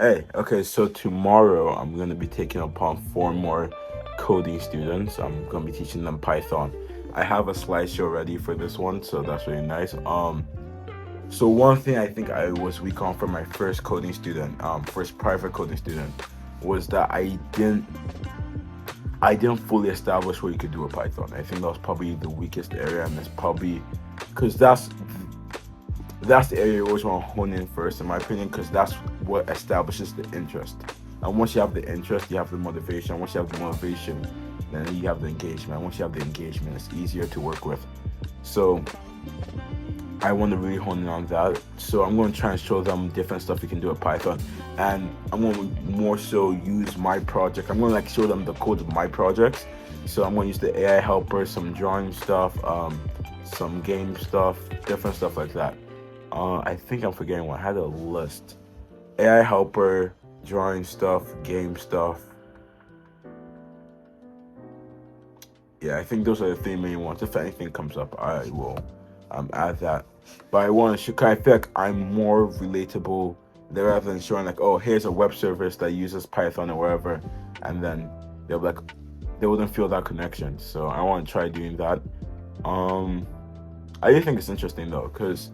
Hey, okay, so tomorrow I'm going to be taking upon four more coding students. I'm going to be teaching them Python. I have a slideshow ready for this one, so that's really nice. So one thing I think I was weak on for my first coding student, first private coding student, was that I didn't fully establish what you could do with Python. I think that was probably the weakest area, and it's probably because that's the area you always want to hone in first, in my opinion, because that's what establishes the interest. And once you have the interest, you have the motivation. Once you have the motivation, then you have the engagement. Once you have the engagement, it's easier to work with. So I want to really hone in on that. So I'm going to try and show them different stuff you can do with Python, and I'm going to more so use my project. I'm going to like show them the code of my projects. So I'm going to use the AI helper, some drawing stuff, some game stuff, different stuff like that. I think I'm forgetting one. I had a list. AI helper, drawing stuff, game stuff. Yeah, I think those are the three main ones. If anything comes up, I will add that. But I want to show, 'cause I feel like I'm more relatable rather than showing like, oh, here's a web service that uses Python or whatever, and then they'll be like, they wouldn't feel that connection. So I want to try doing that. Um, I do think it's interesting though, because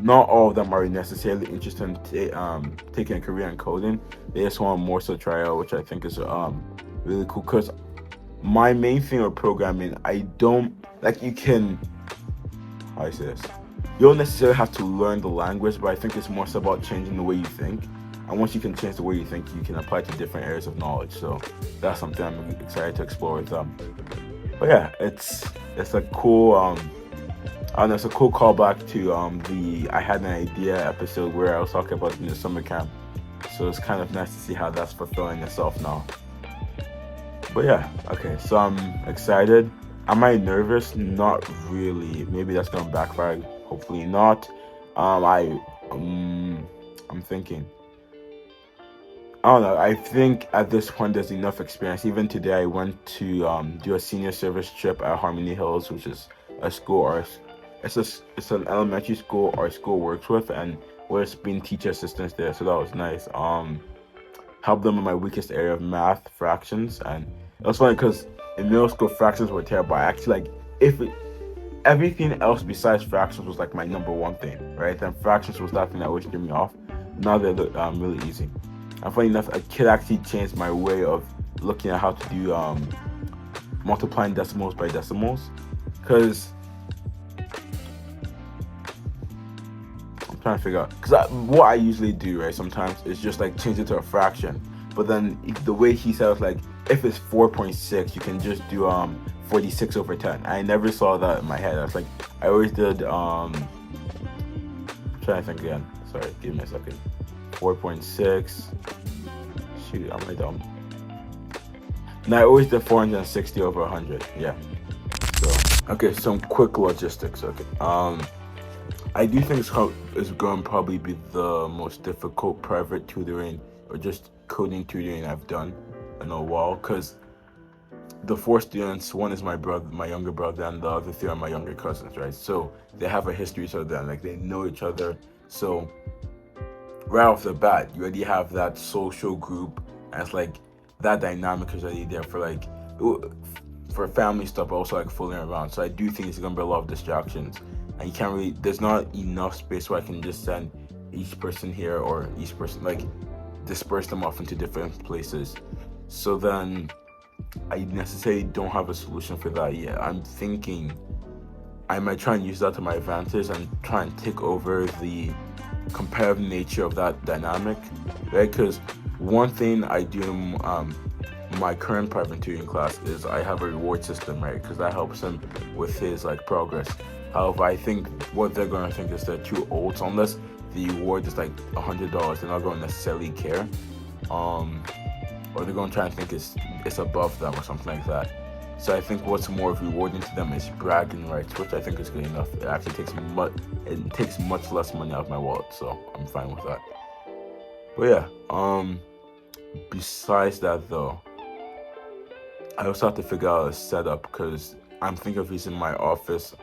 not all of them are necessarily interested in taking a career in coding. They just want to more so try out, which I think is really cool. Because my main thing with programming, I don't like you can how I say this. You don't necessarily have to learn the language, but I think it's more so about changing the way you think. And once you can change the way you think, you can apply to different areas of knowledge. So that's something I'm excited to explore with them. But yeah, it's a cool and it's a cool callback to the I had an idea episode where I was talking about the summer camp. So it's kind of nice to see how that's fulfilling itself now. But yeah, okay. So I'm excited. Am I nervous? Not really. Maybe that's gonna backfire. Hopefully not. I I'm thinking. I don't know. I think at this point there's enough experience. Even today, I went to do a senior service trip at Harmony Hills, which is a school it's an elementary school our school works with, and we're being teacher assistants there. So that was nice. Helped them in my weakest area of math, fractions, and it was funny because in middle school fractions were terrible. I actually like if it, everything else besides fractions was like my number one thing, right? Then fractions was that thing that always threw me off. Now they're really easy. And funny enough, a kid actually changed my way of looking at how to do multiplying decimals by decimals. Because I'm trying to figure out, because what I usually do, right, sometimes is just like change it to a fraction. But then the way he said it was like, if it's 4.6, you can just do 46 over 10. I never saw that in my head. I was like, I always did I'm trying to think again. Sorry, give me a second. 4.6. Shoot, am I dumb? And I always did 460 over 100. Yeah. So okay, some quick logistics. Okay. I do think it's going to probably be the most difficult private tutoring or just coding tutoring I've done in a while. Cause the four students, one is my brother, my younger brother, and the other three are my younger cousins, right? So they have a history to them, like they know each other. So right off the bat, you already have that social group, and it's like that dynamic is already there for like for family stuff, but also like fooling around. So I do think it's gonna be a lot of distractions, and you can't really. There's not enough space where I can just send each person here or each person like disperse them off into different places. So then I necessarily don't have a solution for that yet. I'm thinking I might try and use that to my advantage and try and take over the competitive nature of that dynamic, right? Because one thing I do in my current private tutoring class is I have a reward system, right? Because that helps him with his like progress. However, I think what they're gonna think is they're too old, so unless the reward is like $100, they're not gonna necessarily care. Um, or they're gonna try and think it's above them or something like that. So I think what's more rewarding to them is bragging rights, which I think is good enough. It takes much less money out of my wallet, so I'm fine with that. But yeah, besides that though, I also have to figure out a setup because I'm thinking of using my office,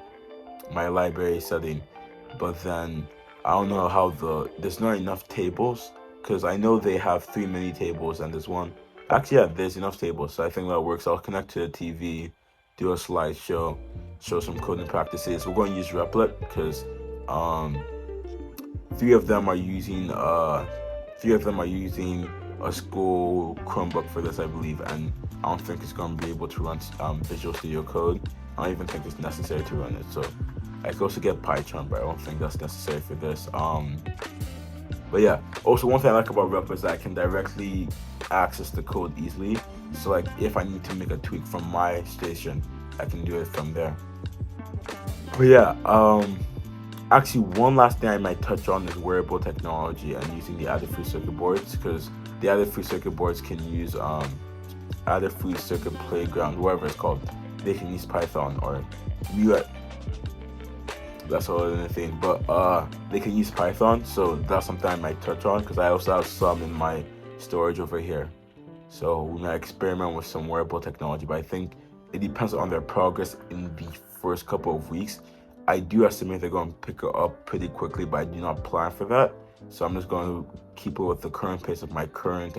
my library setting, but then I don't know how there's not enough tables because I know they have 3 mini tables and there's one. Actually, yeah, there's enough tables, so I think that works. I'll connect to the TV, do a slideshow, show some coding practices. We're going to use Replit because um, three of them are using a school Chromebook for this, I believe, and I don't think it's going to be able to run Visual Studio Code. I don't even think it's necessary to run it. So I could also get Python, but I don't think that's necessary for this. But yeah, also one thing I like about Replit is that I can directly access the code easily. So like if I need to make a tweak from my station, I can do it from there. But yeah, actually one last thing I might touch on is wearable technology and using the Adafruit circuit boards, because the Adafruit circuit boards can use Adafruit Circuit Playground, whatever it's called. They can use Python or that's all in the thing, but they can use Python, so that's something I might touch on because I also have some in my storage over here. So we might experiment with some wearable technology, but I think it depends on their progress in the first couple of weeks. I do estimate they're going to pick it up pretty quickly, but I do not plan for that. So I'm just going to keep it with the current pace of my current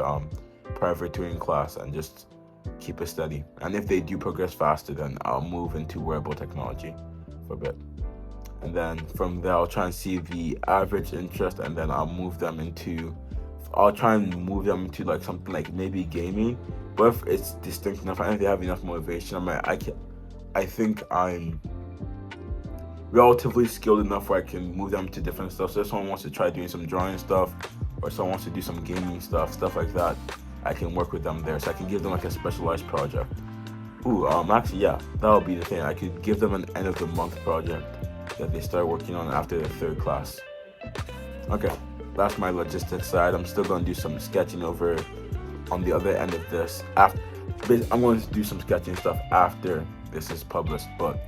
private tutoring class and just keep it steady. And if they do progress faster, then I'll move into wearable technology for a bit. And then from there, I'll try and see the average interest, and then I'll try and move them into like something like maybe gaming. But if it's distinct enough and if they have enough motivation, I think I'm relatively skilled enough where I can move them to different stuff. So if someone wants to try doing some drawing stuff, or someone wants to do some gaming stuff like that, I can work with them there. So I can give them like a specialized project. Actually, yeah, that'll be the thing. I could give them an end of the month project that they start working on after the third class. Okay, that's my logistics side. I'm still going to do some sketching over on the other end of this. I'm going to do some sketching stuff after this is published, but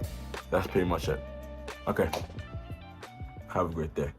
that's pretty much it. Okay, have a great day.